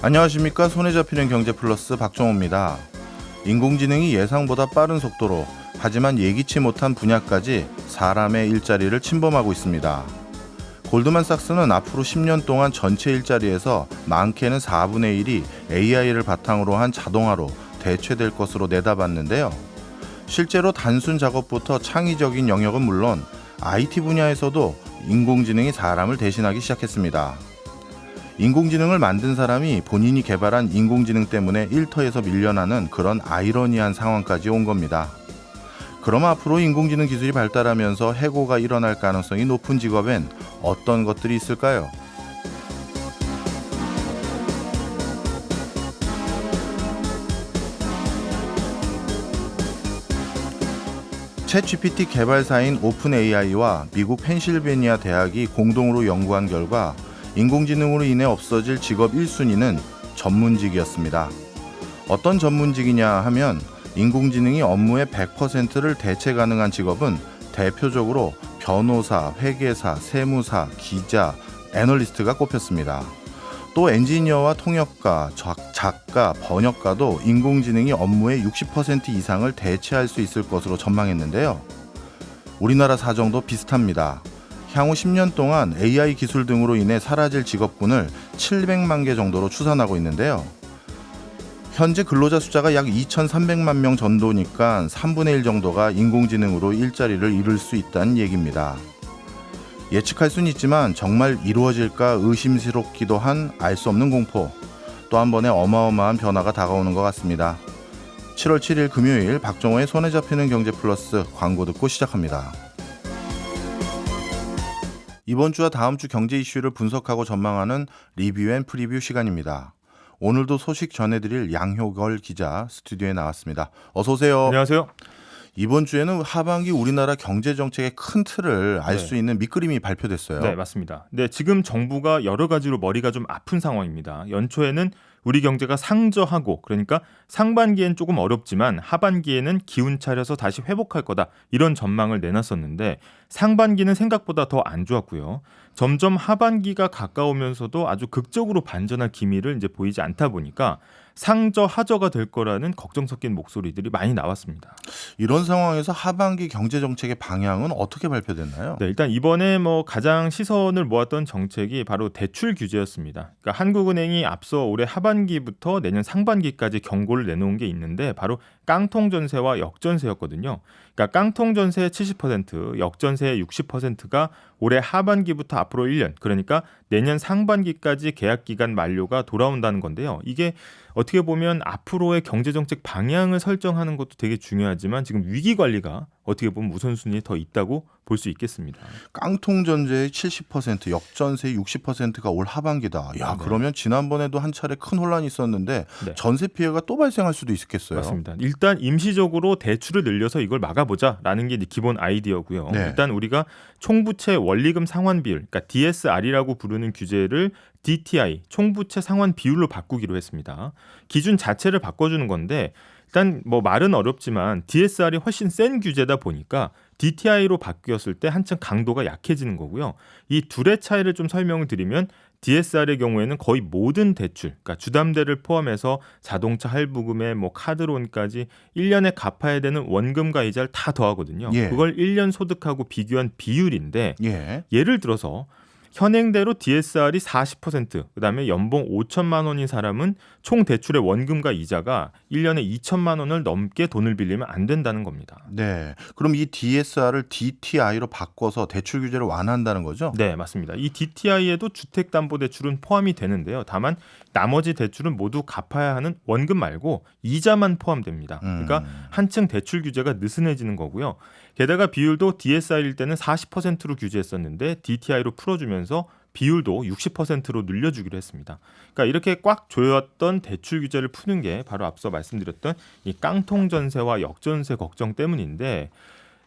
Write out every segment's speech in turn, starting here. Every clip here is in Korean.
안녕하십니까. 손에 잡히는 경제플러스 박정호입니다. 인공지능이 예상보다 빠른 속도로 하지만 예기치 못한 분야까지 사람의 일자리를 침범하고 있습니다. 골드만삭스는 앞으로 10년 동안 전체 일자리에서 많게는 4분의 1이 AI를 바탕으로 한 자동화로 대체될 것으로 내다봤는데요. 실제로 단순 작업부터 창의적인 영역은 물론 IT 분야에서도 인공지능이 사람을 대신하기 시작했습니다. 인공지능을 만든 사람이 본인이 개발한 인공지능 때문에 일터에서 밀려나는 그런 아이러니한 상황까지 온 겁니다. 그럼 앞으로 인공지능 기술이 발달하면서 해고가 일어날 가능성이 높은 직업엔 어떤 것들이 있을까요? 챗GPT 개발사인 오픈AI와 미국 펜실베니아 대학이 공동으로 연구한 결과 인공지능으로 인해 없어질 직업 1순위는 전문직이었습니다. 어떤 전문직이냐 하면 인공지능이 업무의 100%를 대체 가능한 직업은 대표적으로 변호사, 회계사, 세무사, 기자, 애널리스트가 꼽혔습니다. 또 엔지니어와 통역가, 작가, 번역가도 인공지능이 업무의 60% 이상을 대체할 수 있을 것으로 전망했는데요. 우리나라 사정도 비슷합니다. 향후 10년 동안 AI 기술 등으로 인해 사라질 직업군을 700만 개 정도로 추산하고 있는데요. 현재 근로자 숫자가 약 2,300만 명 정도니까 3분의 1 정도가 인공지능으로 일자리를 잃을 수 있다는 얘기입니다. 예측할 수는 있지만 정말 이루어질까 의심스럽기도 한 알 수 없는 공포, 또 한 번의 어마어마한 변화가 다가오는 것 같습니다. 7월 7일 금요일 박정호의 손에 잡히는 경제플러스 광고 듣고 시작합니다. 이번 주와 다음 주 경제 이슈를 분석하고 전망하는 리뷰 앤 프리뷰 시간입니다. 오늘도 소식 전해드릴 양효걸 기자 스튜디오에 나왔습니다. 어서 오세요. 안녕하세요. 이번 주에는 하반기 우리나라 경제정책의 큰 틀을 알 수 있는 밑그림이 발표됐어요. 네, 맞습니다. 네, 지금 정부가 여러 가지로 머리가 좀 아픈 상황입니다. 연초에는 우리 경제가 상저하고, 그러니까 상반기엔 조금 어렵지만 하반기에는 기운 차려서 다시 회복할 거다, 이런 전망을 내놨었는데 상반기는 생각보다 더 안 좋았고요. 점점 하반기가 가까우면서도 아주 극적으로 반전할 기미를 이제 보이지 않다 보니까 상저 하저가 될 거라는 걱정 섞인 목소리들이 많이 나왔습니다. 이런 상황에서 하반기 경제정책의 방향은 어떻게 발표됐나요? 네, 일단 이번에 가장 시선을 모았던 정책이 바로 대출 규제였습니다. 그러니까 한국은행이 앞서 올해 하반기부터 내년 상반기까지 경고를 내놓은 게 있는데 바로 깡통 전세와 역전세였거든요. 그러니까 깡통 전세의 70%, 역전세의 60%가 올해 하반기부터 앞으로 1년, 그러니까 내년 상반기까지 계약 기간 만료가 돌아온다는 건데요. 이게 어떻게 보면 앞으로의 경제정책 방향을 설정하는 것도 되게 중요하지만 지금 위기 관리가 어떻게 보면 우선순위에 더 있다고 볼 수 있겠습니다. 깡통 전제의 70%, 역전세의 60%가 올 하반기다. 야, 네. 그러면 지난번에도 한 차례 큰 혼란이 있었는데 네. 전세 피해가 또 발생할 수도 있겠어요. 맞습니다. 일단 임시적으로 대출을 늘려서 이걸 막아보자라는 게 기본 아이디어고요. 네. 일단 우리가 총부채 원리금 상환 비율, 그러니까 DSR이라고 부르는 규제를 DTI, 총부채 상환 비율로 바꾸기로 했습니다. 기준 자체를 바꿔주는 건데 일단 말은 어렵지만 DSR이 훨씬 센 규제다 보니까 DTI로 바뀌었을 때 한층 강도가 약해지는 거고요. 이 둘의 차이를 좀 설명을 드리면 DSR의 경우에는 거의 모든 대출, 그러니까 주담대를 포함해서 자동차 할부금에 카드론까지 1년에 갚아야 되는 원금과 이자를 다 더하거든요. 예. 그걸 1년 소득하고 비교한 비율인데 예. 예를 들어서 현행대로 DSR이 40%, 그다음에 연봉 5천만 원인 사람은 총 대출의 원금과 이자가 1년에 2천만 원을 넘게 돈을 빌리면 안 된다는 겁니다. 네. 그럼 이 DSR을 DTI로 바꿔서 대출 규제를 완화한다는 거죠? 네, 맞습니다. 이 DTI에도 주택담보대출은 포함이 되는데요. 다만 나머지 대출은 모두 갚아야 하는 원금 말고 이자만 포함됩니다. 그러니까 한층 대출 규제가 느슨해지는 거고요. 게다가 비율도 DSR일 때는 40%로 규제했었는데 DTI로 풀어주면서 비율도 60%로 늘려주기로 했습니다. 그러니까 이렇게 꽉 조였던 대출 규제를 푸는 게 바로 앞서 말씀드렸던 이 깡통 전세와 역전세 걱정 때문인데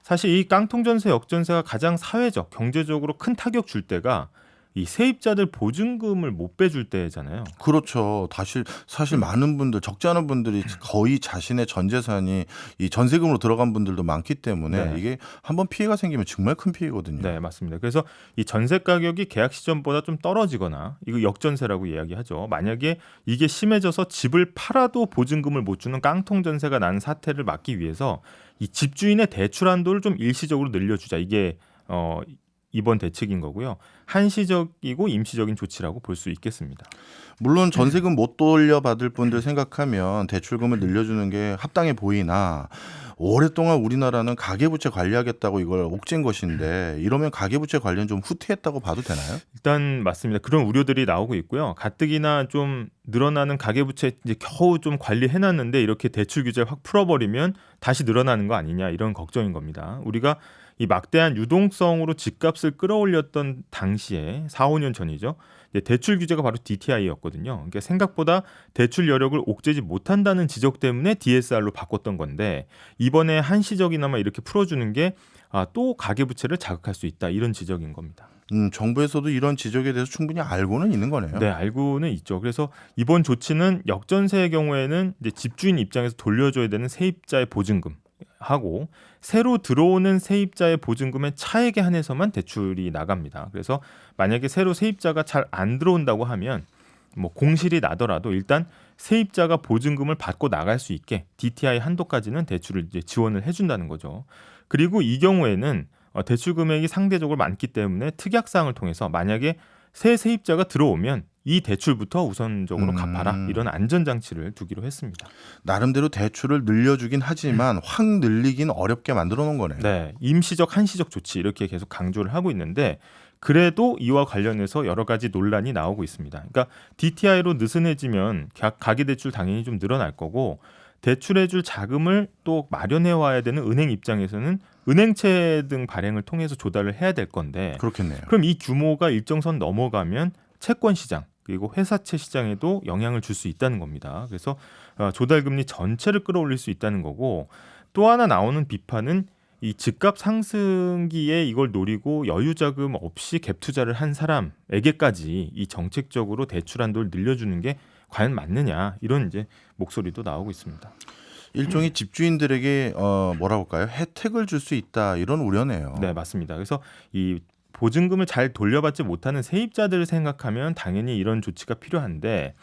사실 이 깡통 전세, 역전세가 가장 사회적, 경제적으로 큰 타격 줄 때가 이 세입자들 보증금을 못 빼줄 때잖아요. 그렇죠. 사실 많은 분들, 적지 않은 분들이 거의 자신의 전 재산이 이 전세금으로 들어간 분들도 많기 때문에 네. 이게 한번 피해가 생기면 정말 큰 피해거든요. 네, 맞습니다. 그래서 이 전세 가격이 계약 시점보다 좀 떨어지거나 이거 역전세라고 이야기하죠. 만약에 이게 심해져서 집을 팔아도 보증금을 못 주는 깡통 전세가 나는 사태를 막기 위해서 이 집주인의 대출 한도를 좀 일시적으로 늘려주자. 이게 이번 대책인 거고요. 한시적이고 임시적인 조치라고 볼 수 있겠습니다. 물론 전세금 못 돌려받을 분들 생각하면 대출금을 늘려주는 게 합당해 보이나 오랫동안 우리나라는 가계부채 관리하겠다고 이걸 옥죄인 것인데 이러면 가계부채 관리는 좀 후퇴했다고 봐도 되나요? 일단 맞습니다. 그런 우려들이 나오고 있고요. 가뜩이나 좀 늘어나는 가계부채 이제 겨우 좀 관리해놨는데 이렇게 대출 규제 확 풀어버리면 다시 늘어나는 거 아니냐 이런 걱정인 겁니다. 우리가 이 막대한 유동성으로 집값을 끌어올렸던 당시에 4, 5년 전이죠. 대출 규제가 바로 DTI였거든요. 그러니까 생각보다 대출 여력을 옥죄지 못한다는 지적 때문에 DSR로 바꿨던 건데 이번에 한시적이나마 이렇게 풀어주는 게 또 가계부채를 자극할 수 있다 이런 지적인 겁니다. 정부에서도 이런 지적에 대해서 충분히 알고는 있는 거네요. 네, 알고는 있죠. 그래서 이번 조치는 역전세의 경우에는 이제 집주인 입장에서 돌려줘야 되는 세입자의 보증금 하고 새로 들어오는 세입자의 보증금의 차액에 한해서만 대출이 나갑니다. 그래서 만약에 새로 세입자가 잘 안 들어온다고 하면 뭐 공실이 나더라도 일단 세입자가 보증금을 받고 나갈 수 있게 DTI 한도까지는 대출을 이제 지원을 해준다는 거죠. 그리고 이 경우에는 대출 금액이 상대적으로 많기 때문에 특약 사항을 통해서 만약에 새 세입자가 들어오면 이 대출부터 우선적으로 갚아라 이런 안전장치를 두기로 했습니다. 나름대로 대출을 늘려주긴 하지만 확 늘리긴 어렵게 만들어 놓은 거네요. 네, 임시적 한시적 조치 이렇게 계속 강조를 하고 있는데 그래도 이와 관련해서 여러 가지 논란이 나오고 있습니다. 그러니까 DTI로 느슨해지면 가계대출 당연히 좀 늘어날 거고 대출해줄 자금을 또 마련해 와야 되는 은행 입장에서는 은행채 등 발행을 통해서 조달을 해야 될 건데 그렇겠네요. 그럼 이 규모가 일정 선 넘어가면 채권 시장 그리고 회사채 시장에도 영향을 줄 수 있다는 겁니다. 그래서 조달금리 전체를 끌어올릴 수 있다는 거고 또 하나 나오는 비판은 이 집값 상승기에 이걸 노리고 여유자금 없이 갭 투자를 한 사람에게까지 이 정책적으로 대출 한도를 늘려주는 게 과연 맞느냐 이런 이제 목소리도 나오고 있습니다. 일종의 집주인들에게 뭐라고 할까요? 혜택을 줄 수 있다 이런 우려네요. 네, 맞습니다. 그래서 이 보증금을 잘 돌려받지 못하는 세입자들을 생각하면 당연히 이런 조치가 필요한데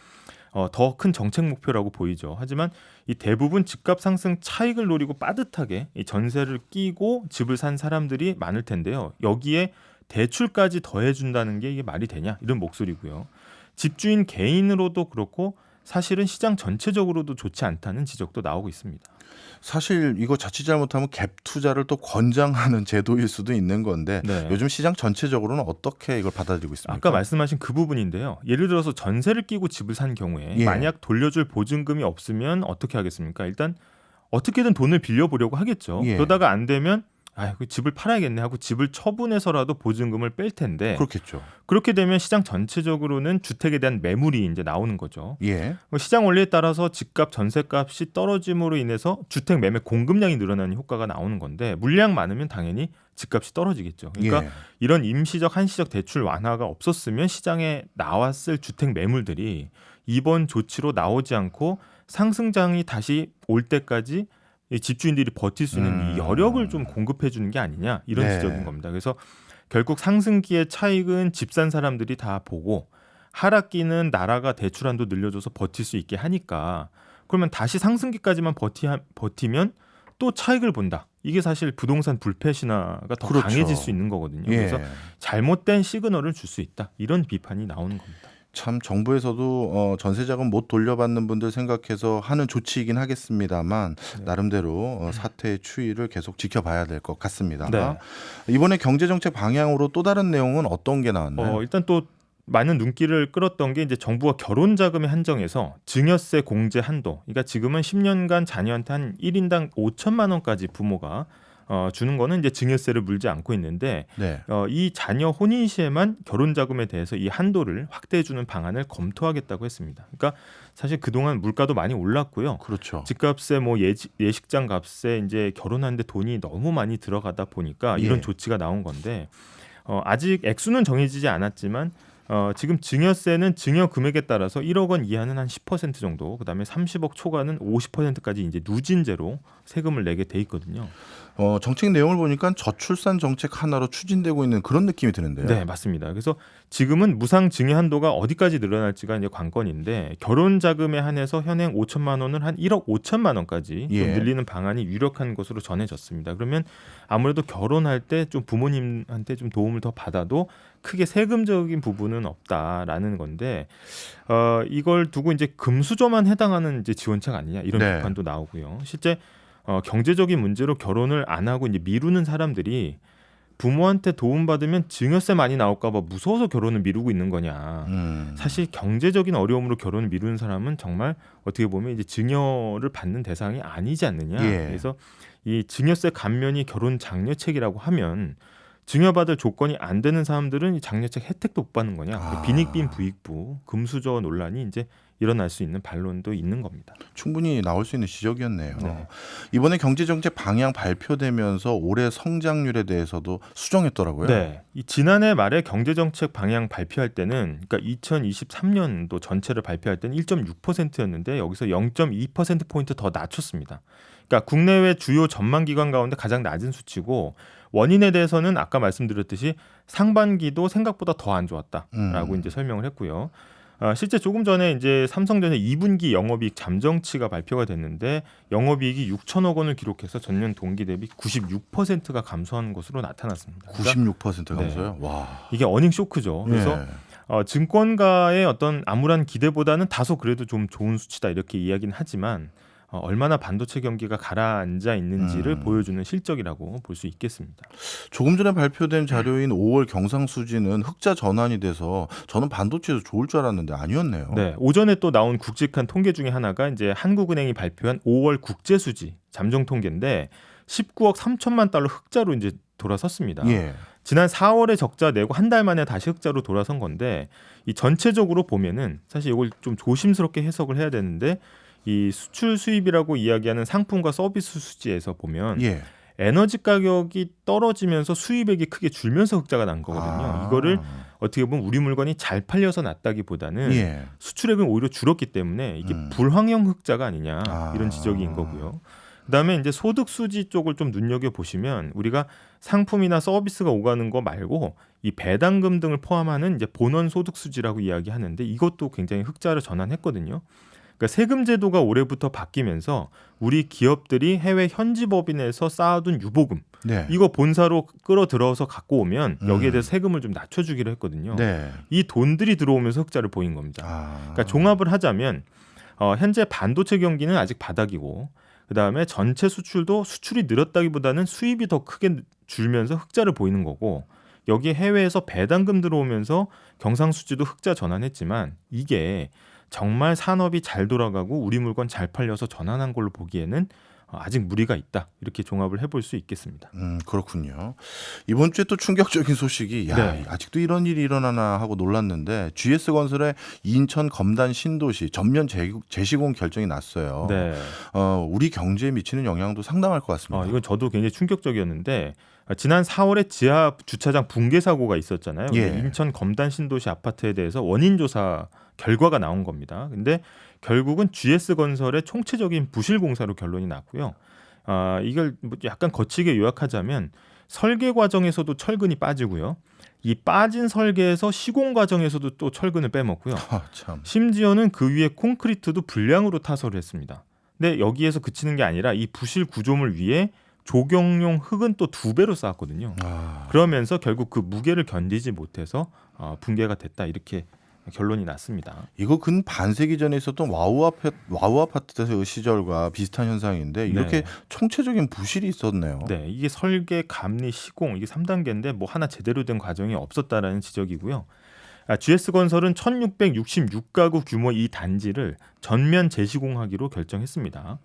더 큰 정책 목표라고 보이죠. 하지만 이 대부분 집값 상승 차익을 노리고 빠듯하게 이 전세를 끼고 집을 산 사람들이 많을 텐데요. 여기에 대출까지 더해준다는 게 이게 말이 되냐 이런 목소리고요. 집주인 개인으로도 그렇고 사실은 시장 전체적으로도 좋지 않다는 지적도 나오고 있습니다. 사실 이거 자칫 잘못하면 갭 투자를 또 권장하는 제도일 수도 있는 건데 네. 요즘 시장 전체적으로는 어떻게 이걸 받아들이고 있습니까? 아까 말씀하신 그 부분인데요. 예를 들어서 전세를 끼고 집을 산 경우에 예. 만약 돌려줄 보증금이 없으면 어떻게 하겠습니까? 일단 어떻게든 돈을 빌려보려고 하겠죠. 예. 그러다가 안 되면 그 집을 팔아야겠네 하고 집을 처분해서라도 보증금을 뺄 텐데 그렇겠죠. 그렇게 되면 시장 전체적으로는 주택에 대한 매물이 이제 나오는 거죠. 예. 시장 원리에 따라서 집값 전세값이 떨어짐으로 인해서 주택 매매 공급량이 늘어나는 효과가 나오는 건데 물량 많으면 당연히 집값이 떨어지겠죠. 그러니까 예. 이런 임시적 한시적 대출 완화가 없었으면 시장에 나왔을 주택 매물들이 이번 조치로 나오지 않고 상승장이 다시 올 때까지 이 집주인들이 버틸 수 있는 이 여력을 좀 공급해 주는 게 아니냐 이런 네. 지적인 겁니다. 그래서 결국 상승기의 차익은 집 산 사람들이 다 보고 하락기는 나라가 대출 한도 늘려줘서 버틸 수 있게 하니까 그러면 다시 상승기까지만 버티면 또 차익을 본다. 이게 사실 부동산 불패 신화가 더 그렇죠. 강해질 수 있는 거거든요. 예. 그래서 잘못된 시그널을 줄 수 있다. 이런 비판이 나오는 겁니다. 참 정부에서도 전세자금 못 돌려받는 분들 생각해서 하는 조치이긴 하겠습니다만 네. 나름대로 사태의 추이를 계속 지켜봐야 될 것 같습니다. 네. 이번에 경제정책 방향으로 또 다른 내용은 어떤 게 나왔나요? 일단 또 많은 눈길을 끌었던 게 이제 정부가 결혼 자금에 한정해서 증여세 공제 한도. 그러니까 지금은 10년간 자녀한테 한 1인당 5천만 원까지 부모가 주는 거는 이제 증여세를 물지 않고 있는데 네. 이 자녀 혼인 시에만 결혼 자금에 대해서 이 한도를 확대해 주는 방안을 검토하겠다고 했습니다. 그러니까 사실 그동안 물가도 많이 올랐고요. 그렇죠. 집값에 뭐 예식장 값에 이제 결혼하는데 돈이 너무 많이 들어가다 보니까 이런 예. 조치가 나온 건데 아직 액수는 정해지지 않았지만 지금 증여세는 증여 금액에 따라서 1억 원 이하는 한 10% 정도, 그다음에 30억 초과는 50%까지 이제 누진제로 세금을 내게 돼 있거든요. 정책 내용을 보니까 저출산 정책 하나로 추진되고 있는 그런 느낌이 드는데요. 네, 맞습니다. 그래서 지금은 무상 증여 한도가 어디까지 늘어날지가 이제 관건인데 결혼 자금에 한해서 현행 5천만 원을 한 1억 5천만 원까지 좀 예. 늘리는 방안이 유력한 것으로 전해졌습니다. 그러면 아무래도 결혼할 때 좀 부모님한테 좀 도움을 더 받아도 크게 세금적인 부분은 없다라는 건데 이걸 두고 이제 금수저만 해당하는 이제 지원책 아니냐 이런 네. 비판도 나오고요. 실제 경제적인 문제로 결혼을 안 하고 이제 미루는 사람들이 부모한테 도움받으면 증여세 많이 나올까봐 무서워서 결혼을 미루고 있는 거냐. 사실 경제적인 어려움으로 결혼을 미루는 사람은 정말 어떻게 보면 이제 증여를 받는 대상이 아니지 않느냐. 예. 그래서 이 증여세 감면이 결혼 장려책이라고 하면 증여받을 조건이 안 되는 사람들은 이 장려책 혜택도 못 받는 거냐. 빈익빈 부익부 금수저 논란이 이제 일어날 수 있는 반론도 있는 겁니다. 충분히 나올 수 있는 지적이었네요. 네. 이번에 경제정책 방향 발표되면서 올해 성장률에 대해서도 수정했더라고요. 네, 이 지난해 말에 경제정책 방향 발표할 때는, 그러니까 2023년도 전체를 발표할 때는 1.6%였는데 여기서 0.2% 포인트 더 낮췄습니다. 그러니까 국내외 주요 전망기관 가운데 가장 낮은 수치고 원인에 대해서는 아까 말씀드렸듯이 상반기도 생각보다 더 안 좋았다라고 이제 설명을 했고요. 실제 조금 전에 이제 삼성전자 2분기 영업이익 잠정치가 발표가 됐는데 영업이익이 6천억 원을 기록해서 전년 동기 대비 96%가 감소한 것으로 나타났습니다. 96% 감소요? 네. 와. 이게 어닝 쇼크죠. 그래서 예. 증권가의 어떤 암울한 기대보다는 다소 그래도 좀 좋은 수치다 이렇게 이야기는 하지만 얼마나 반도체 경기가 가라앉아 있는지를 보여주는 실적이라고 볼 수 있겠습니다. 조금 전에 발표된 자료인 5월 경상수지는 흑자 전환이 돼서 저는 반도체에서 좋을 줄 알았는데 아니었네요. 네, 오전에 또 나온 굵직한 통계 중에 하나가 이제 한국은행이 발표한 5월 국제수지 잠정 통계인데 19억 3천만 달러 흑자로 이제 돌아섰습니다. 예. 지난 4월에 적자 내고 한 달 만에 다시 흑자로 돌아선 건데 이 전체적으로 보면은 사실 이걸 좀 조심스럽게 해석을 해야 되는데 이 수출 수입이라고 이야기하는 상품과 서비스 수지에서 보면 예. 에너지 가격이 떨어지면서 수입액이 크게 줄면서 흑자가 난 거거든요. 이거를 어떻게 보면 우리 물건이 잘 팔려서 났다기보다는 예. 수출액은 오히려 줄었기 때문에 이게 불황형 흑자가 아니냐 이런 지적인 거고요. 그다음에 이제 소득 수지 쪽을 좀 눈여겨 보시면 우리가 상품이나 서비스가 오가는 거 말고 이 배당금 등을 포함하는 이제 본원 소득 수지라고 이야기하는데 이것도 굉장히 흑자를 전환했거든요. 그러니까 세금 제도가 올해부터 바뀌면서 우리 기업들이 해외 현지 법인에서 쌓아둔 유보금 네. 이거 본사로 끌어들어서 갖고 오면 여기에 대해서 세금을 좀 낮춰주기로 했거든요. 네. 이 돈들이 들어오면서 흑자를 보인 겁니다. 그러니까 종합을 하자면 현재 반도체 경기는 아직 바닥이고 그다음에 전체 수출도 수출이 늘었다기보다는 수입이 더 크게 줄면서 흑자를 보이는 거고 여기에 해외에서 배당금 들어오면서 경상수지도 흑자 전환했지만 이게 정말 산업이 잘 돌아가고 우리 물건 잘 팔려서 전환한 걸로 보기에는 아직 무리가 있다. 이렇게 종합을 해볼 수 있겠습니다. 그렇군요. 이번 주에 또 충격적인 소식이 네. 아직도 이런 일이 일어나나 하고 놀랐는데 GS건설의 인천 검단 신도시 전면 재시공 결정이 났어요. 네. 우리 경제에 미치는 영향도 상당할 것 같습니다. 이건 저도 굉장히 충격적이었는데 지난 4월에 지하 주차장 붕괴 사고가 있었잖아요. 예. 인천 검단 신도시 아파트에 대해서 원인 조사 결과가 나온 겁니다. 근데 결국은 GS건설의 총체적인 부실 공사로 결론이 났고요. 이걸 약간 거치게 요약하자면 설계 과정에서도 철근이 빠지고요. 이 빠진 설계에서 시공 과정에서도 또 철근을 빼먹고요. 참. 심지어는 그 위에 콘크리트도 불량으로 타설을 했습니다. 근데 여기에서 그치는 게 아니라 이 부실 구조물 위에 조경용 흙은 또 2배로 쌓았거든요. 그러면서 결국 그 무게를 견디지 못해서 붕괴가 됐다 이렇게 결론이 났습니다. 이거 근 반세기 전에 있었던 와우 아파트 시절과 비슷한 현상인데 이렇게 네. 총체적인 부실이 있었네요. 네, 이게 설계, 감리, 시공 이게 3단계인데 뭐 하나 제대로 된 과정이 없었다라는 지적이고요. GS건설은 1666가구 규모 이 단지를 전면 재시공하기로 결정했습니다.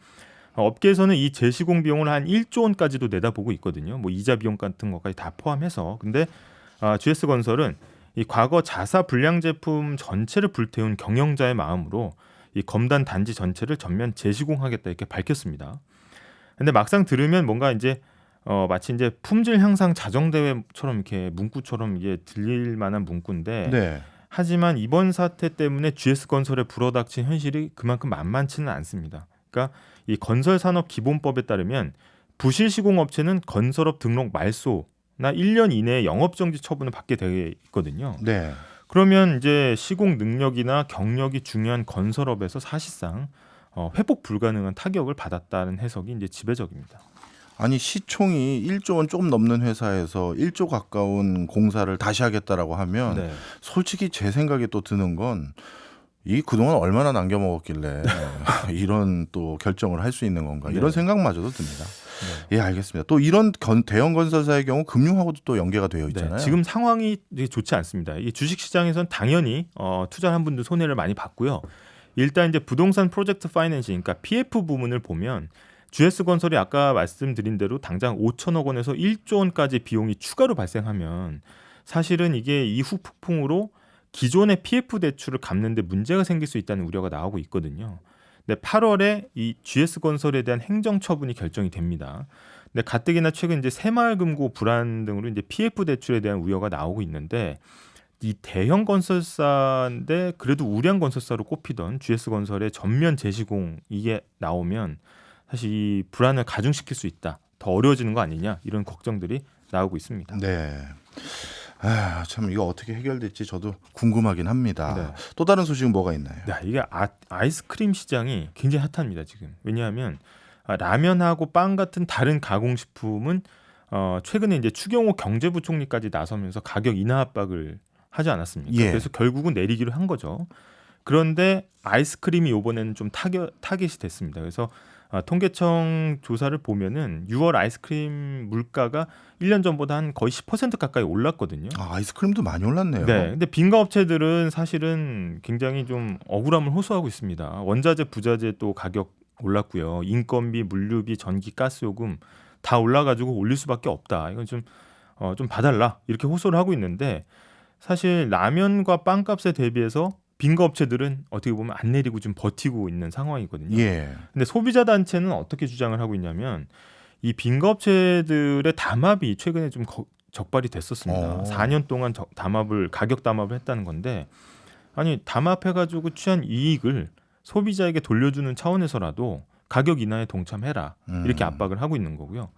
업계에서는 이 재시공 비용을 한 1조 원까지도 내다보고 있거든요. 뭐 이자 비용 같은 것까지 다 포함해서. 근데 GS건설은 이 과거 자사 불량 제품 전체를 불태운 경영자의 마음으로 이 검단 단지 전체를 전면 재시공하겠다 이렇게 밝혔습니다. 근데 막상 들으면 뭔가 이제 마치 이제 품질 향상 자정 대회처럼 이렇게 문구처럼 이게 들릴 만한 문구인데 네. 하지만 이번 사태 때문에 GS건설에 불어닥친 현실이 그만큼 만만치는 않습니다. 그러니까 이 건설산업기본법에 따르면 부실 시공업체는 건설업 등록 말소나 1년 이내에 영업정지 처분을 받게 되어 있거든요. 네. 그러면 이제 시공 능력이나 경력이 중요한 건설업에서 사실상 회복 불가능한 타격을 받았다는 해석이 이제 지배적입니다. 아니 시총이 1조 원 조금 넘는 회사에서 1조 가까운 공사를 다시 하겠다라고 하면 네. 솔직히 제 생각에 또 드는 건 이 그동안 얼마나 남겨 먹었길래 이런 또 결정을 할 수 있는 건가 이런 네. 생각마저도 듭니다. 네. 예, 알겠습니다. 또 이런 대형 건설사의 경우 금융하고도 또 연계가 되어 있잖아요. 네, 지금 상황이 되게 좋지 않습니다. 이 주식시장에선 당연히 투자한 분들 손해를 많이 봤고요. 일단 이제 부동산 프로젝트 파이낸싱, 그러니까 PF 부문을 보면 GS건설이 아까 말씀드린 대로 당장 5천억 원에서 1조 원까지 비용이 추가로 발생하면 사실은 이게 이후 폭풍으로 기존의 PF 대출을 갚는 데 문제가 생길 수 있다는 우려가 나오고 있거든요. 근데 8월에 이 GS건설에 대한 행정처분이 결정이 됩니다. 근데 가뜩이나 최근 이제 새마을금고 불안 등으로 이제 PF 대출에 대한 우려가 나오고 있는데 이 대형 건설사인데 그래도 우량 건설사로 꼽히던 GS건설의 전면 재시공 이게 나오면 사실 이 불안을 가중시킬 수 있다. 더 어려워지는 거 아니냐 이런 걱정들이 나오고 있습니다. 네. 아, 참 이거 어떻게 해결될지 저도 궁금하긴 합니다. 네. 또 다른 소식은 뭐가 있나요? 네, 이게 아이스크림 시장이 굉장히 핫합니다 지금. 왜냐하면 라면하고 빵 같은 다른 가공식품은 최근에 이제 추경호 경제부총리까지 나서면서 가격 인하 압박을 하지 않았습니까? 예. 그래서 결국은 내리기로 한 거죠. 그런데 아이스크림이 이번에는 좀 타겟이 됐습니다. 그래서 통계청 조사를 보면은 6월 아이스크림 물가가 1년 전보다 한 거의 10% 가까이 올랐거든요. 아, 아이스크림도 많이 올랐네요. 네, 근데 빈가 업체들은 사실은 굉장히 좀 억울함을 호소하고 있습니다. 원자재, 부자재 또 가격 올랐고요. 인건비, 물류비, 전기, 가스요금 다 올라가지고 올릴 수밖에 없다. 이건 좀 봐달라 이렇게 호소를 하고 있는데 사실 라면과 빵값에 대비해서 빈가 업체들은 어떻게 보면 안 내리고 좀 버티고 있는 상황이거든요. 예. 근데 소비자 단체는 어떻게 주장을 하고 있냐면 이 빈가 업체들의 담합이 최근에 좀 적발이 됐었습니다. 4년 동안 가격 담합을 했다는 건데 아니 담합해가지고 취한 이익을 소비자에게 돌려주는 차원에서라도 가격 인하에 동참해라 이렇게 압박을 하고 있는 거고요.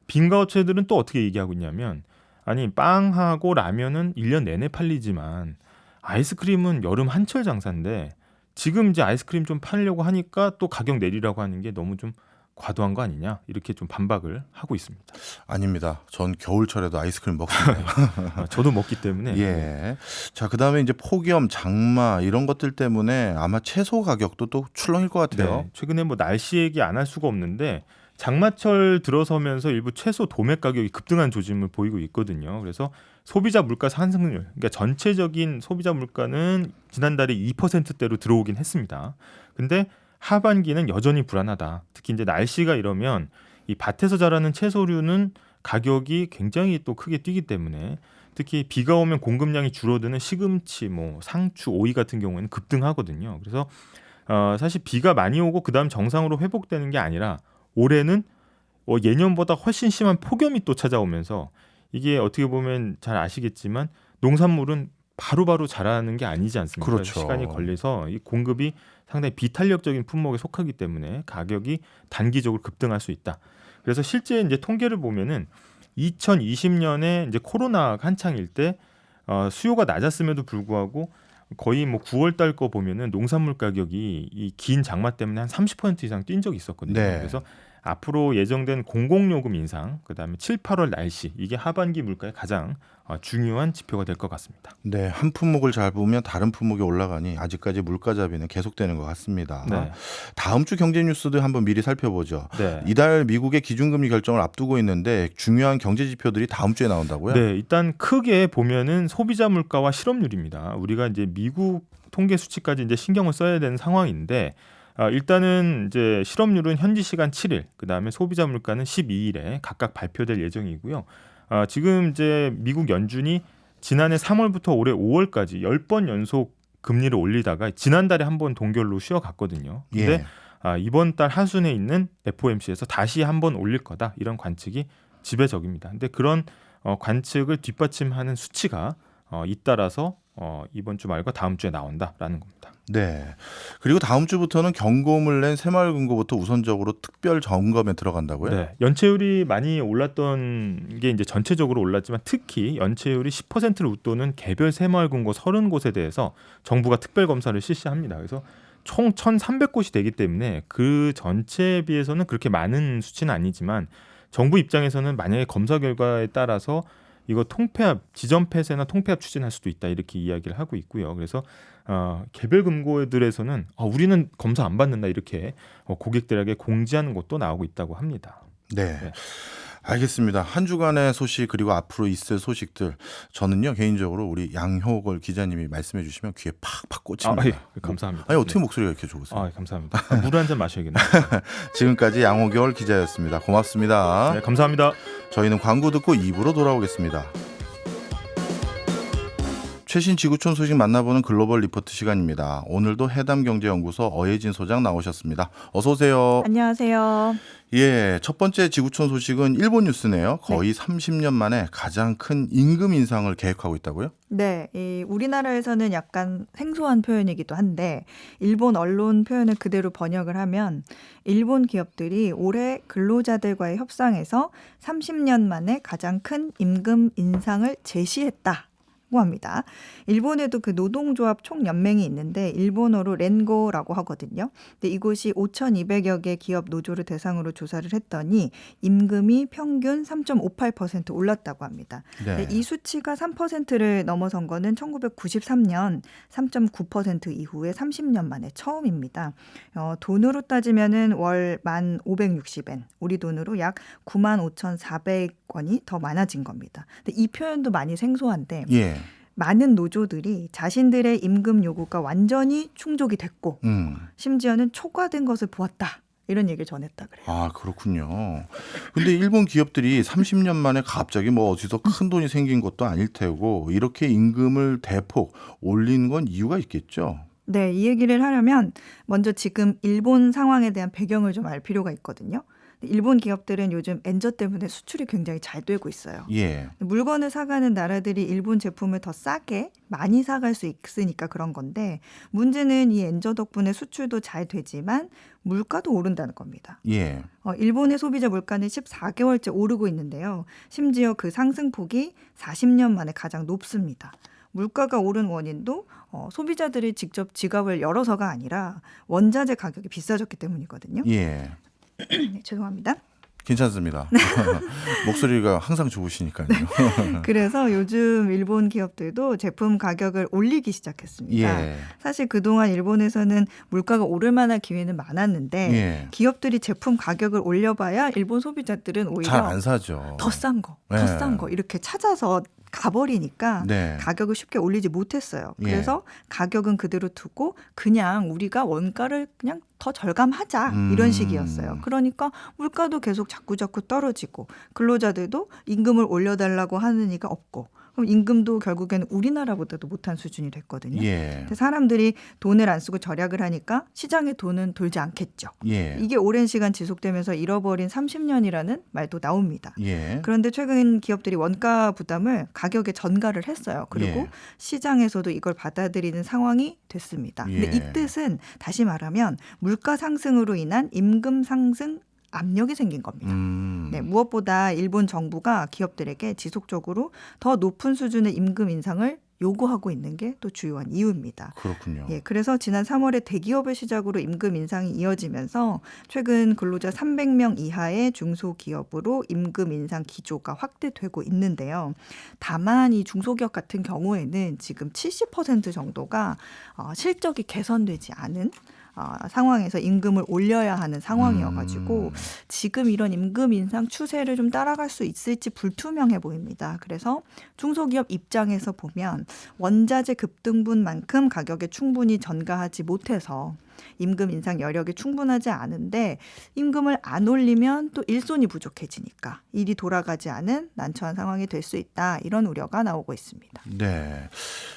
빈가 업체들은 또 어떻게 얘기하고 있냐면 아니 빵하고 라면은 1년 내내 팔리지만 아이스크림은 여름 한철 장사인데 지금 이제 아이스크림 좀 팔려고 하니까 또 가격 내리라고 하는 게 너무 좀 과도한 거 아니냐 이렇게 좀 반박을 하고 있습니다. 아닙니다. 전 겨울철에도 아이스크림 먹습니다. 저도 먹기 때문에. 예. 자, 그다음에 이제 폭염, 장마 이런 것들 때문에 아마 채소 가격도 또 출렁일 것 같아요. 네, 최근에 뭐 날씨 얘기 안 할 수가 없는데 장마철 들어서면서 일부 채소 도매 가격이 급등한 조짐을 보이고 있거든요. 그래서 소비자 물가 상승률, 그러니까 전체적인 소비자 물가는 지난달에 2%대로 들어오긴 했습니다. 근데 하반기는 여전히 불안하다. 특히 이제 날씨가 이러면 이 밭에서 자라는 채소류는 가격이 굉장히 또 크게 뛰기 때문에 특히 비가 오면 공급량이 줄어드는 시금치, 뭐 상추, 오이 같은 경우에는 급등하거든요. 그래서 사실 비가 많이 오고 그다음 정상으로 회복되는 게 아니라 올해는 예년보다 훨씬 심한 폭염이 또 찾아오면서 이게 어떻게 보면 잘 아시겠지만 농산물은 바로바로 자라는 게 아니지 않습니까? 그렇죠. 시간이 걸려서 이 공급이 상당히 비탄력적인 품목에 속하기 때문에 가격이 단기적으로 급등할 수 있다. 그래서 실제 이제 통계를 보면은 2020년에 이제 코로나 한창일 때 수요가 낮았음에도 불구하고 거의 뭐 9월 달 거 보면은 농산물 가격이 이 긴 장마 때문에 한 30% 이상 뛴 적이 있었거든요. 네. 그래서 앞으로 예정된 공공요금 인상, 그다음에 7, 8월 날씨 이게 하반기 물가의 가장 중요한 지표가 될 것 같습니다. 네, 한 품목을 잘 보면 다른 품목이 올라가니 아직까지 물가잡이는 계속되는 것 같습니다. 네. 다음 주 경제 뉴스도 한번 미리 살펴보죠. 네. 이달 미국의 기준금리 결정을 앞두고 있는데 중요한 경제 지표들이 다음 주에 나온다고요? 네, 일단 크게 보면은 소비자 물가와 실업률입니다. 우리가 이제 미국 통계 수치까지 이제 신경을 써야 되는 상황인데 일단은 이제 실업률은 현지 시간 7일, 그다음에 소비자 물가는 12일에 각각 발표될 예정이고요. 지금 이제 미국 연준이 지난해 3월부터 올해 5월까지 10번 연속 금리를 올리다가 지난달에 한번 동결로 쉬어갔거든요. 근데 예. 이번 달 하순에 있는 FOMC에서 다시 한번 올릴 거다 이런 관측이 지배적입니다. 근데 그런 관측을 뒷받침하는 수치가 잇따라서 이번 주 말과 다음 주에 나온다라는 겁니다. 네. 그리고 다음 주부터는 경고음을 낸 새마을금고부터 우선적으로 특별 점검에 들어간다고요? 네, 연체율이 많이 올랐던 게 이제 전체적으로 올랐지만 특히 연체율이 10%를 웃도는 개별 새마을금고 30곳에 대해서 정부가 특별 검사를 실시합니다. 그래서 총 1,300곳이 되기 때문에 그 전체에 비해서는 그렇게 많은 수치는 아니지만 정부 입장에서는 만약에 검사 결과에 따라서 이거 통폐합, 지점 폐쇄나 통폐합 추진할 수도 있다 이렇게 이야기를 하고 있고요. 그래서 개별 금고들에서는 우리는 검사 안 받는다 이렇게 고객들에게 공지하는 곳도 나오고 있다고 합니다. 네. 네. 알겠습니다. 한 주간의 소식 그리고 앞으로 있을 소식들 저는요 개인적으로 우리 양효걸 기자님이 말씀해 주시면 귀에 팍팍 꽂힙니다. 예, 감사합니다. 아니 어떻게 네. 목소리가 이렇게 좋으세요? 감사합니다. 물 한 잔 마셔야겠네요. 지금까지 양효걸 기자였습니다. 고맙습니다. 네, 감사합니다. 저희는 광고 듣고 2부로 돌아오겠습니다. 최신 지구촌 소식 만나보는 글로벌 리포트 시간입니다. 오늘도 해담경제연구소 어예진 소장 나오셨습니다. 어서 오세요. 안녕하세요. 예, 첫 번째 지구촌 소식은 일본 뉴스네요. 거의 30년 만에 가장 큰 임금 인상을 계획하고 있다고요? 네, 우리나라에서는 약간 생소한 표현이기도 한데 일본 언론 표현을 그대로 번역을 하면 일본 기업들이 올해 근로자들과의 협상에서 30년 만에 가장 큰 임금 인상을 제시했다. 고 합니다. 일본에도 그 노동조합 총연맹이 있는데 일본어로 렌고라고 하거든요. 근데 이곳이 5,200여 개 기업 노조를 대상으로 조사를 했더니 임금이 평균 3.58% 올랐다고 합니다. 네. 이 수치가 3%를 넘어선 거는 1993년 3.9% 이후에 30년 만에 처음입니다. 돈으로 따지면은 월 1,560엔, 우리 돈으로 약 95,400원이 더 많아진 겁니다. 근데 이 표현도 많이 생소한데 예. 많은 노조들이 자신들의 임금 요구가 완전히 충족이 됐고 심지어는 초과된 것을 보았다. 이런 얘기를 전했다 그래요. 아, 그렇군요. 근데 일본 기업들이 30년 만에 갑자기 뭐 어디서 큰 돈이 생긴 것도 아닐 테고 이렇게 임금을 대폭 올린 건 이유가 있겠죠? 네, 이 얘기를 하려면 먼저 지금 일본 상황에 대한 배경을 좀 알 필요가 있거든요. 일본 기업들은 요즘 엔저 때문에 수출이 굉장히 잘 되고 있어요. 예. 물건을 사가는 나라들이 일본 제품을 더 싸게 많이 사갈 수 있으니까 그런 건데 문제는 이 엔저 덕분에 수출도 잘 되지만 물가도 오른다는 겁니다. 예. 일본의 소비자 물가는 14개월째 오르고 있는데요. 심지어 그 상승폭이 40년 만에 가장 높습니다. 물가가 오른 원인도 소비자들이 직접 지갑을 열어서가 아니라 원자재 가격이 비싸졌기 때문이거든요. 예. 네, 죄송합니다. 괜찮습니다. 목소리가 항상 좋으시니까요. 그래서 요즘 일본 기업들도 제품 가격을 올리기 시작했습니다. 예. 사실 그동안 일본에서는 물가가 오를 만한 기회는 많았는데 예. 기업들이 제품 가격을 올려봐야 일본 소비자들은 잘 오히려 안 사죠. 더 싼 거, 네. 더 싼 거 이렇게 찾아서 가버리니까 네. 가격을 쉽게 올리지 못했어요. 예. 그래서 가격은 그대로 두고 그냥 우리가 원가를 그냥 더 절감하자 이런 식이었어요. 그러니까 물가도 계속 자꾸자꾸 떨어지고 근로자들도 임금을 올려달라고 하는 이가 없고 그럼 임금도 결국에는 우리나라보다도 못한 수준이 됐거든요. 예. 근데 사람들이 돈을 안 쓰고 절약을 하니까 시장에 돈은 돌지 않겠죠. 예. 이게 오랜 시간 지속되면서 잃어버린 30년이라는 말도 나옵니다. 예. 그런데 최근 기업들이 원가 부담을 가격에 전가를 했어요. 그리고 예. 시장에서도 이걸 받아들이는 상황이 됐습니다. 근데 예. 이 뜻은 다시 말하면 물가 상승으로 인한 임금 상승 압력이 생긴 겁니다. 네, 무엇보다 일본 정부가 기업들에게 지속적으로 더 높은 수준의 임금 인상을 요구하고 있는 게 또 주요한 이유입니다. 그렇군요. 예, 그래서 지난 3월에 대기업을 시작으로 임금 인상이 이어지면서 최근 근로자 300명 이하의 중소기업으로 임금 인상 기조가 확대되고 있는데요. 다만 이 중소기업 같은 경우에는 지금 70% 정도가 실적이 개선되지 않은 상황에서 임금을 올려야 하는 상황이어가지고 지금 이런 임금 인상 추세를 좀 따라갈 수 있을지 불투명해 보입니다. 그래서 중소기업 입장에서 보면 원자재 급등분만큼 가격에 충분히 전가하지 못해서 임금 인상 여력이 충분하지 않은데 임금을 안 올리면 또 일손이 부족해지니까 일이 돌아가지 않은 난처한 상황이 될 수 있다. 이런 우려가 나오고 있습니다. 네.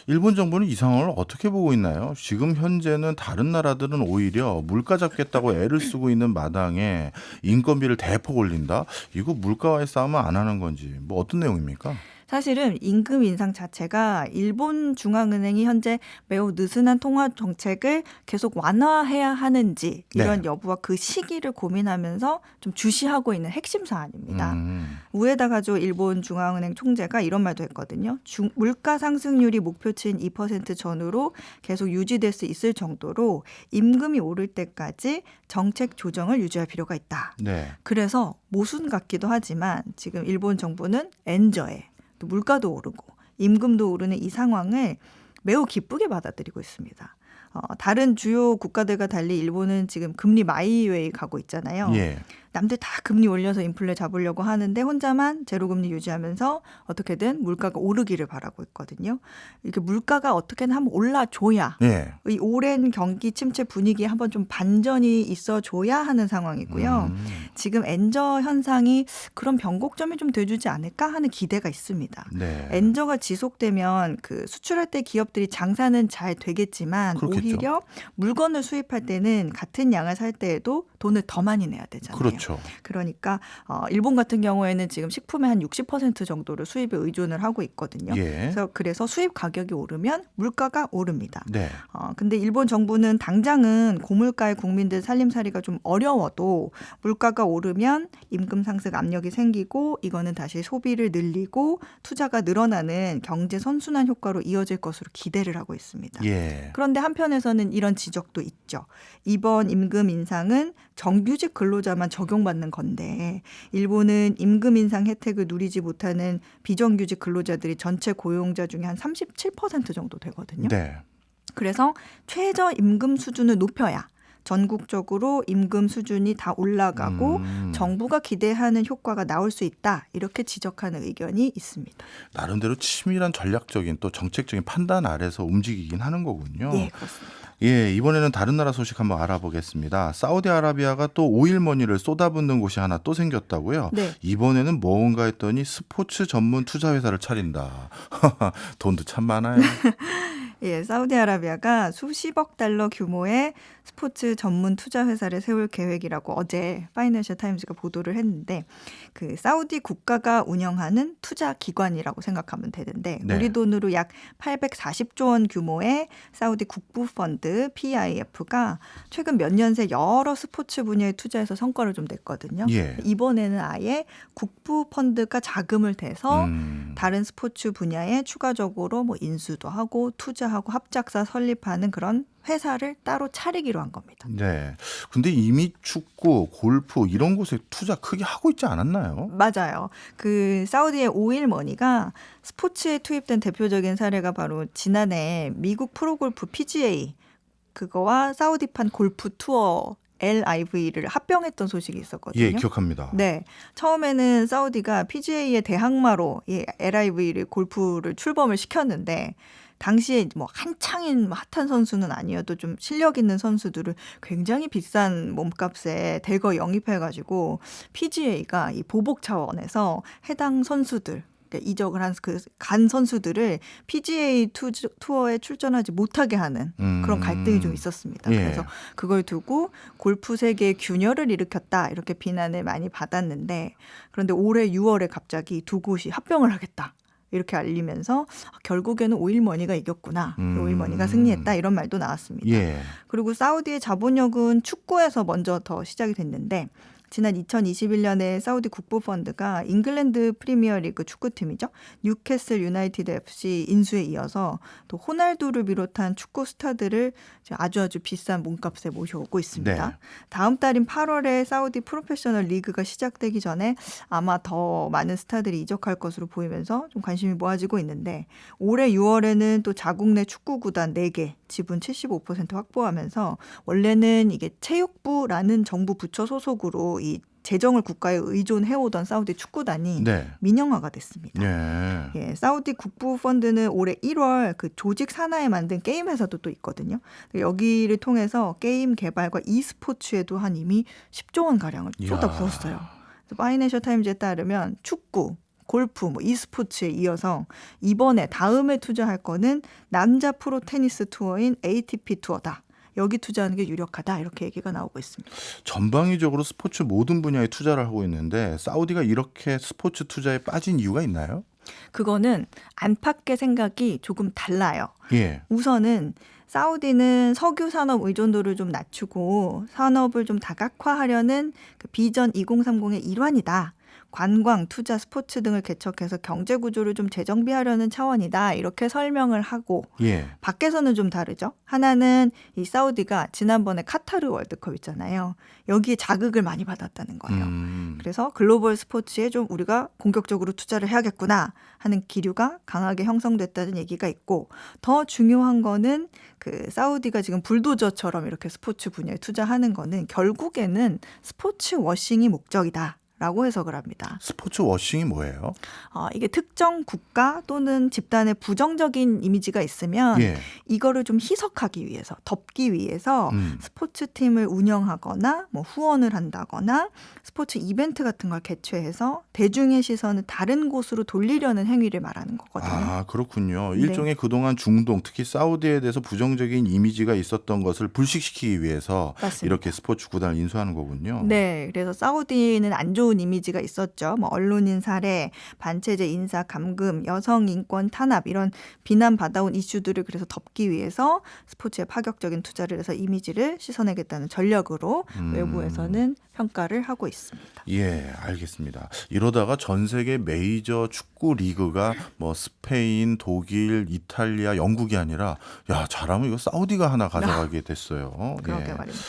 일본 정부는 이 상황을 어떻게 보고 있나요? 지금 현재는 다른 나라들은 오히려 물가 잡겠다고 애를 쓰고 있는 마당에 인건비를 대폭 올린다? 이거 물가와의 싸움은 안 하는 건지 뭐 어떤 내용입니까? 사실은 임금 인상 자체가 일본 중앙은행이 현재 매우 느슨한 통화 정책을 계속 완화해야 하는지 이런 네. 여부와 그 시기를 고민하면서 좀 주시하고 있는 핵심 사안입니다. 우에다 가조 일본 중앙은행 총재가 이런 말도 했거든요. 물가 상승률이 목표치인 2% 전후로 계속 유지될 수 있을 정도로 임금이 오를 때까지 정책 조정을 유지할 필요가 있다. 네. 그래서 모순 같기도 하지만 지금 일본 정부는 엔저에 또 물가도 오르고 임금도 오르는 이 상황을 매우 기쁘게 받아들이고 있습니다. 다른 주요 국가들과 달리 일본은 지금 금리 마이웨이 가고 있잖아요. 예. 남들 다 금리 올려서 인플레 잡으려고 하는데 혼자만 제로금리 유지하면서 어떻게든 물가가 오르기를 바라고 있거든요. 이렇게 물가가 어떻게든 한번 올라줘야 예. 이 오랜 경기 침체 분위기에 한번 좀 반전이 있어줘야 하는 상황이고요. 지금 엔저 현상이 그런 변곡점이 좀 돼주지 않을까 하는 기대가 있습니다. 네. 엔저가 지속되면 그 수출할 때 기업들이 장사는 잘 되겠지만 그렇겠죠. 오히려 물건을 수입할 때는 같은 양을 살 때에도 돈을 더 많이 내야 되잖아요. 그렇죠. 그러니까 일본 같은 경우에는 지금 식품의 한 60% 정도를 수입에 의존을 하고 있거든요. 예. 그래서 수입 가격이 오르면 물가가 오릅니다. 네. 근데 일본 정부는 당장은 고물가의 국민들 살림살이가 좀 어려워도 물가가 오르면 임금 상승 압력이 생기고 이거는 다시 소비를 늘리고 투자가 늘어나는 경제 선순환 효과로 이어질 것으로 기대를 하고 있습니다. 예. 그런데 한편에서는 이런 지적도 있죠. 이번 임금 인상은 정규직 근로자만 적용받는 건데 일본은 임금 인상 혜택을 누리지 못하는 비정규직 근로자들이 전체 고용자 중에 한 37% 정도 되거든요. 네. 그래서 최저 임금 수준을 높여야 전국적으로 임금 수준이 다 올라가고 정부가 기대하는 효과가 나올 수 있다. 이렇게 지적하는 의견이 있습니다. 나름대로 치밀한 전략적인 또 정책적인 판단 아래서 움직이긴 하는 거군요. 예, 그렇습니다. 예, 이번에는 다른 나라 소식 한번 알아보겠습니다. 사우디아라비아가 또 오일머니를 쏟아붓는 곳이 하나 또 생겼다고요? 네. 이번에는 뭔가 했더니 스포츠 전문 투자 회사를 차린다. 돈도 참 많아요. 예, 사우디아라비아가 수십억 달러 규모의 스포츠 전문 투자 회사를 세울 계획이라고 어제 파이낸셜 타임즈가 보도를 했는데 그 사우디 국가가 운영하는 투자 기관이라고 생각하면 되는데 네. 우리 돈으로 약 840조 원 규모의 사우디 국부 펀드 PIF가 최근 몇 년 새 여러 스포츠 분야에 투자해서 성과를 좀 냈거든요. 예. 이번에는 아예 국부 펀드가 자금을 대서 다른 스포츠 분야에 추가적으로 뭐 인수도 하고 투자하고 합작사 설립하는 그런 회사를 따로 차리기로 한 겁니다. 네. 근데 이미 축구, 골프 이런 곳에 투자 크게 하고 있지 않았나요? 맞아요. 그 사우디의 오일머니가 스포츠에 투입된 대표적인 사례가 바로 지난해 미국 프로골프 PGA 그거와 사우디판 골프 투어 LIV를 합병했던 소식이 있었거든요. 예, 기억합니다. 네, 처음에는 사우디가 PGA의 대항마로 이 LIV를 골프를 출범을 시켰는데 당시에 뭐 한창인 핫한 선수는 아니어도 좀 실력 있는 선수들을 굉장히 비싼 몸값에 대거 영입해가지고 PGA가 이 보복 차원에서 해당 선수들 이적을 한 간 선수들을 PGA 투어에 출전하지 못하게 하는 그런 갈등이 좀 있었습니다. 예. 그래서 그걸 두고 골프 세계에 균열을 일으켰다 이렇게 비난을 많이 받았는데 그런데 올해 6월에 갑자기 두 곳이 합병을 하겠다. 이렇게 알리면서 결국에는 오일머니가 이겼구나. 오일머니가 승리했다. 이런 말도 나왔습니다. 예. 그리고 사우디의 자본력은 축구에서 먼저 더 시작이 됐는데 지난 2021년에 사우디 국부펀드가 잉글랜드 프리미어리그 축구팀이죠. 뉴캐슬 유나이티드 FC 인수에 이어서 또 호날두를 비롯한 축구 스타들을 아주 비싼 몸값에 모셔오고 있습니다. 네. 다음 달인 8월에 사우디 프로페셔널 리그가 시작되기 전에 아마 더 많은 스타들이 이적할 것으로 보이면서 좀 관심이 모아지고 있는데 올해 6월에는 또 자국 내 축구 구단 4개 지분 75% 확보하면서 원래는 이게 체육부라는 정부 부처 소속으로 이 재정을 국가에 의존해오던 사우디 축구단이 네. 민영화가 됐습니다. 예. 예, 사우디 국부 펀드는 올해 1월 그 조직 산하에 만든 게임 회사도 또 있거든요. 여기를 통해서 게임 개발과 e스포츠에도 한 이미 10조 원 가량을 쏟아부었어요. 파이낸셜 타임즈에 따르면 축구, 골프, 뭐 e스포츠에 이어서 이번에 다음에 투자할 거는 남자 프로 테니스 투어인 ATP 투어다. 여기 투자하는 게 유력하다 이렇게 얘기가 나오고 있습니다. 전방위적으로 스포츠 모든 분야에 투자를 하고 있는데 사우디가 이렇게 스포츠 투자에 빠진 이유가 있나요? 그거는 안팎의 생각이 조금 달라요. 예. 우선은 사우디는 석유 산업 의존도를 좀 낮추고 산업을 좀 다각화하려는 그 비전 2030의 일환이다. 관광, 투자, 스포츠 등을 개척해서 경제 구조를 좀 재정비하려는 차원이다. 이렇게 설명을 하고 예. 밖에서는 좀 다르죠. 하나는 이 사우디가 지난번에 카타르 월드컵 있잖아요. 여기에 자극을 많이 받았다는 거예요. 그래서 글로벌 스포츠에 좀 우리가 공격적으로 투자를 해야겠구나 하는 기류가 강하게 형성됐다는 얘기가 있고 더 중요한 거는 그 사우디가 지금 불도저처럼 이렇게 스포츠 분야에 투자하는 거는 결국에는 스포츠 워싱이 목적이다. 라고 해석을 합니다. 스포츠 워싱이 뭐예요? 이게 특정 국가 또는 집단의 부정적인 이미지가 있으면 예. 이거를 좀 희석하기 위해서, 덮기 위해서 스포츠팀을 운영하거나 뭐 후원을 한다거나 스포츠 이벤트 같은 걸 개최해서 대중의 시선을 다른 곳으로 돌리려는 행위를 말하는 거거든요. 아, 그렇군요. 일종의 그동안 중동, 특히 사우디에 대해서 부정적인 이미지가 있었던 것을 불식시키기 위해서 맞습니다. 이렇게 스포츠 구단을 인수하는 거군요. 네, 그래서 사우디는 안 좋은 이미지가 있었죠. 뭐 언론인 살해, 반체제 인사 감금, 여성 인권 탄압 이런 비난받아온 이슈들을 그래서 덮기 위해서 스포츠에 파격적인 투자를 해서 이미지를 씻어내겠다는 전략으로 외부에서는 평가를 하고 있습니다. 예, 알겠습니다. 이러다가 전 세계 메이저 축구 리그가 뭐 스페인, 독일, 이탈리아, 영국이 아니라 야, 잘하면 이거 사우디가 하나 가져가게 됐어요. 그러게 예. 말입니다.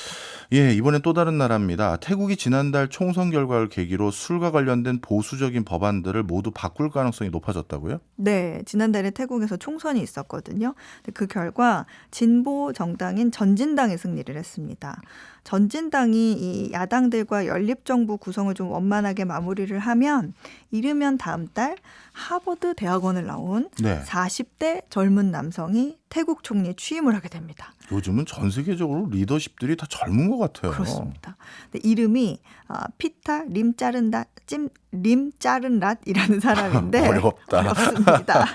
예, 이번엔 또 다른 나라입니다. 태국이 지난달 총선 결과를 계기로 술과 관련된 보수적인 법안들을 모두 바꿀 가능성이 높아졌다고요? 네, 지난달에 태국에서 총선이 있었거든요. 근데 그 결과 진보 정당인 전진당이 승리를 했습니다. 전진당이 이 야당들과 연립정부 구성을 좀 원만하게 마무리를 하면 이르면 다음 달 하버드 대학원을 나온 네. 40대 젊은 남성이 태국 총리에 취임을 하게 됩니다. 요즘은 전 세계적으로 리더십들이 다 젊은 것 같아요. 그렇습니다. 근데 이름이 피타 림짜른랏이라는 사람인데 어렵다. 어렵습니다.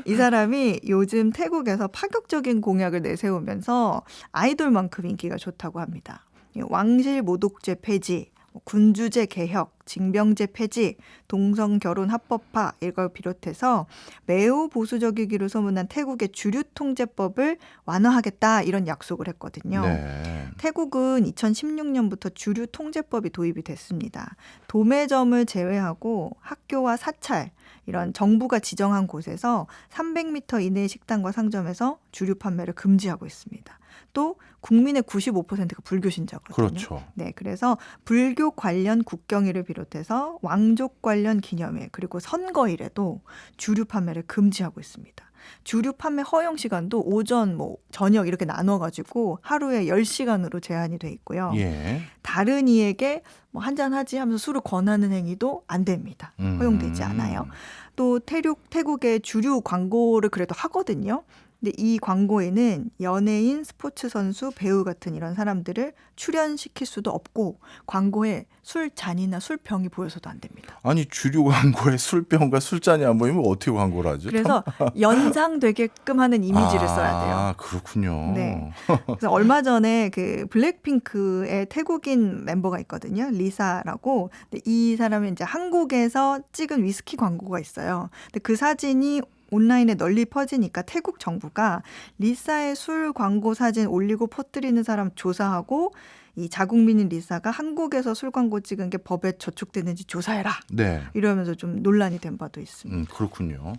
이 사람이 요즘 태국에서 파격적인 공약을 내세우면서 아이돌만큼 인기가 좋다고 합니다. 왕실 모독죄 폐지, 군주제 개혁, 징병제 폐지, 동성 결혼 합법화 이걸 비롯해서 매우 보수적이기로 소문난 태국의 주류 통제법을 완화하겠다 이런 약속을 했거든요. 네. 태국은 2016년부터 주류 통제법이 도입이 됐습니다. 도매점을 제외하고 학교와 사찰 이런 정부가 지정한 곳에서 300m 이내의 식당과 상점에서 주류 판매를 금지하고 있습니다. 또 국민의 95%가 불교 신자거든요. 그렇죠. 네, 그래서 불교 관련 국경일을 비롯해서 왕족 관련 기념일 그리고 선거일에도 주류 판매를 금지하고 있습니다. 주류 판매 허용 시간도 오전, 저녁 이렇게 나눠가지고 하루에 10시간으로 제한이 돼 있고요. 예. 다른 이에게 한잔하지 하면서 술을 권하는 행위도 안 됩니다. 허용되지 않아요. 또 태국의 주류 광고를 그래도 하거든요. 근데 이 광고에는 연예인, 스포츠 선수, 배우 같은 이런 사람들을 출연시킬 수도 없고 광고에 술잔이나 술병이 보여서도 안 됩니다. 아니 주류 광고에 술병과 술잔이 안 보이면 어떻게 광고를 하지? 그래서 연상되게끔 하는 이미지를 써야 돼요. 아, 그렇군요. 네. 그래서 얼마 전에 그 블랙핑크의 태국인 멤버가 있거든요. 리사라고. 근데 이 사람은 이제 한국에서 찍은 위스키 광고가 있어요. 근데 그 사진이 온라인에 널리 퍼지니까 태국 정부가 리사의 술 광고 사진 올리고 퍼뜨리는 사람 조사하고 이 자국민인 리사가 한국에서 술 광고 찍은 게 법에 저촉되는지 조사해라. 네. 이러면서 좀 논란이 된 바도 있습니다. 그렇군요.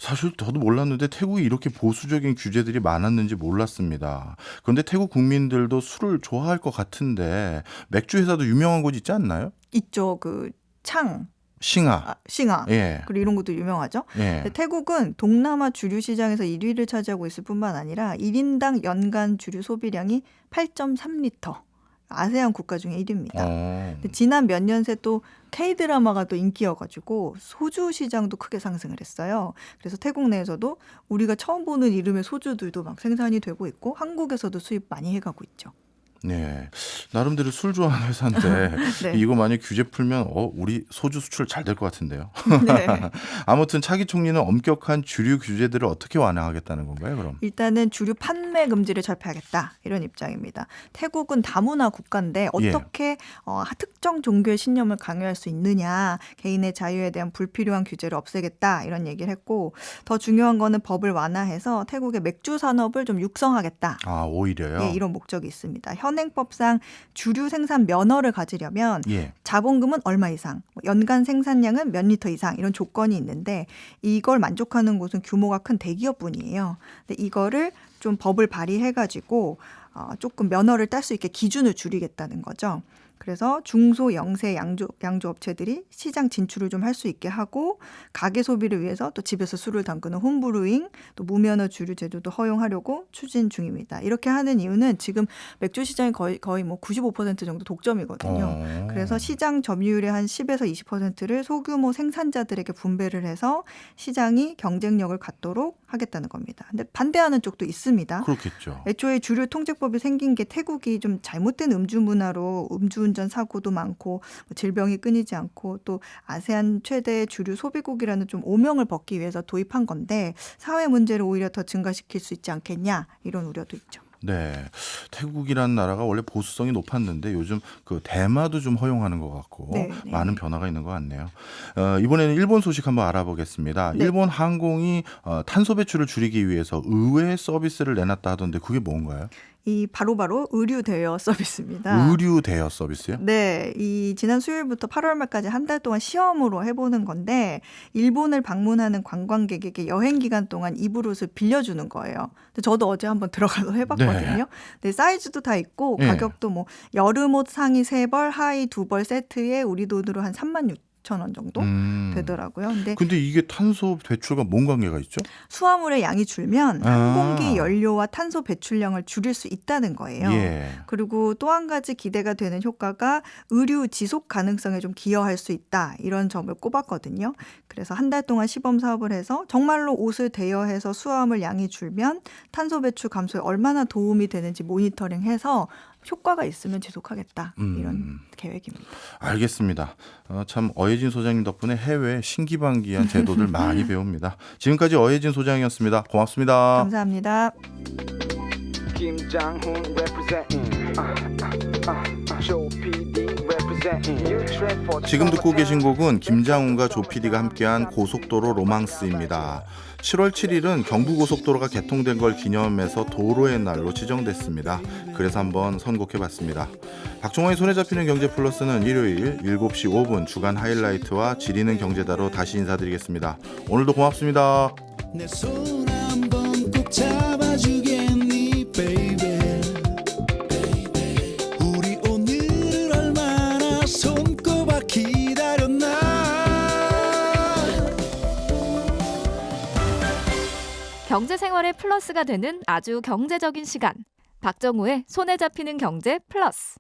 사실 저도 몰랐는데 태국이 이렇게 보수적인 규제들이 많았는지 몰랐습니다. 그런데 태국 국민들도 술을 좋아할 것 같은데 맥주 회사도 유명한 곳 있지 않나요? 있죠. 싱하. 싱하. 예. 그리고 이런 것도 유명하죠. 예. 근데 태국은 동남아 주류 시장에서 1위를 차지하고 있을 뿐만 아니라 1인당 연간 주류 소비량이 8.3리터. 아세안 국가 중에 1위입니다. 어. 근데 지난 몇 년 새 또 K-드라마가 또 인기여가지고 소주 시장도 크게 상승을 했어요. 그래서 태국 내에서도 우리가 처음 보는 이름의 소주들도 막 생산이 되고 있고 한국에서도 수입 많이 해가고 있죠. 네, 나름대로 술 좋아하는 회사인데 네. 이거 만약 규제 풀면 우리 소주 수출 잘 될 것 같은데요. 네. 아무튼 차기 총리는 엄격한 주류 규제들을 어떻게 완화하겠다는 건가요, 그럼? 일단은 주류 판매 금지를 철폐하겠다 이런 입장입니다. 태국은 다문화 국가인데 어떻게 특정 종교의 신념을 강요할 수 있느냐, 개인의 자유에 대한 불필요한 규제를 없애겠다 이런 얘기를 했고 더 중요한 거는 법을 완화해서 태국의 맥주 산업을 좀 육성하겠다. 아, 오히려요? 예, 이런 목적이 있습니다. 현행법상 주류 생산 면허를 가지려면 예. 자본금은 얼마 이상, 연간 생산량은 몇 리터 이상 이런 조건이 있는데 이걸 만족하는 곳은 규모가 큰 대기업뿐이에요. 근데 이거를 좀 법을 발의해가지고 조금 면허를 딸 수 있게 기준을 줄이겠다는 거죠. 그래서 중소 영세 양조업체들이 시장 진출을 좀 할 수 있게 하고 가계 소비를 위해서 또 집에서 술을 담그는 홈브루잉 또 무면허 주류 제조도 허용하려고 추진 중입니다. 이렇게 하는 이유는 지금 맥주 시장이 거의 뭐 95% 정도 독점이거든요. 그래서 시장 점유율의 한 10에서 20%를 소규모 생산자들에게 분배를 해서 시장이 경쟁력을 갖도록 하겠다는 겁니다. 근데 반대하는 쪽도 있습니다. 그렇겠죠. 애초에 주류 통제법이 생긴 게 태국이 좀 잘못된 음주 문화로 음주운전 사고도 많고 질병이 끊이지 않고 또 아세안 최대 주류 소비국이라는 좀 오명을 벗기 위해서 도입한 건데 사회 문제를 오히려 더 증가시킬 수 있지 않겠냐 이런 우려도 있죠. 네, 태국이라는 나라가 원래 보수성이 높았는데 요즘 그 대마도 좀 허용하는 것 같고 네. 많은 변화가 있는 것 같네요. 이번에는 일본 소식 한번 알아보겠습니다. 네. 일본 항공이 탄소 배출을 줄이기 위해서 의외의 서비스를 내놨다 하던데 그게 뭔가요? 이 바로바로 의류 대여 서비스입니다. 의류 대여 서비스요? 네, 이 지난 수요일부터 8월 말까지 한 달 동안 시험으로 해보는 건데 일본을 방문하는 관광객에게 여행 기간 동안 입을 옷을 빌려주는 거예요. 근데 저도 어제 한번 들어가서 해봤거든요. 네. 네, 사이즈도 다 있고 네. 가격도 뭐 여름옷 상의 3벌, 하의 2벌 세트에 우리 돈으로 한 36,000원 정도 되더라고요. 근데 이게 탄소 배출과 뭔 관계가 있죠? 수화물의 양이 줄면 아. 항공기 연료와 탄소 배출량을 줄일 수 있다는 거예요. 예. 그리고 또 한 가지 기대가 되는 효과가 의류 지속 가능성에 좀 기여할 수 있다. 이런 점을 꼽았거든요. 그래서 한 달 동안 시범 사업을 해서 정말로 옷을 대여해서 수화물 양이 줄면 탄소 배출 감소에 얼마나 도움이 되는지 모니터링해서 효과가 있으면 지속하겠다. 이런 계획입니다. 알겠습니다. 참 어예진 소장님 덕분에 해외 신기반기한 제도들 많이 배웁니다. 지금까지 어예진 소장이었습니다. 고맙습니다. 감사합니다. 김장훈 representing Joe PD representing You track for 지금 듣고 계신 곡은 김장훈과 조피디가 함께한 고속도로 로망스입니다. 7월 7일은 경부고속도로가 개통된 걸 기념해서 도로의 날로 지정됐습니다. 그래서 한번 선곡해봤습니다. 박종원의 손에 잡히는 경제 플러스는 일요일 7시 5분 주간 하이라이트와 지리는 경제다로 다시 인사드리겠습니다. 오늘도 고맙습니다. 내 손 한번 꼭 잡아주겠니 baby 우리 오늘을 얼마나 손꼽아 기다렸나 경제 생활의 플러스가 되는 아주 경제적인 시간. 박정우의 손에 잡히는 경제 플러스.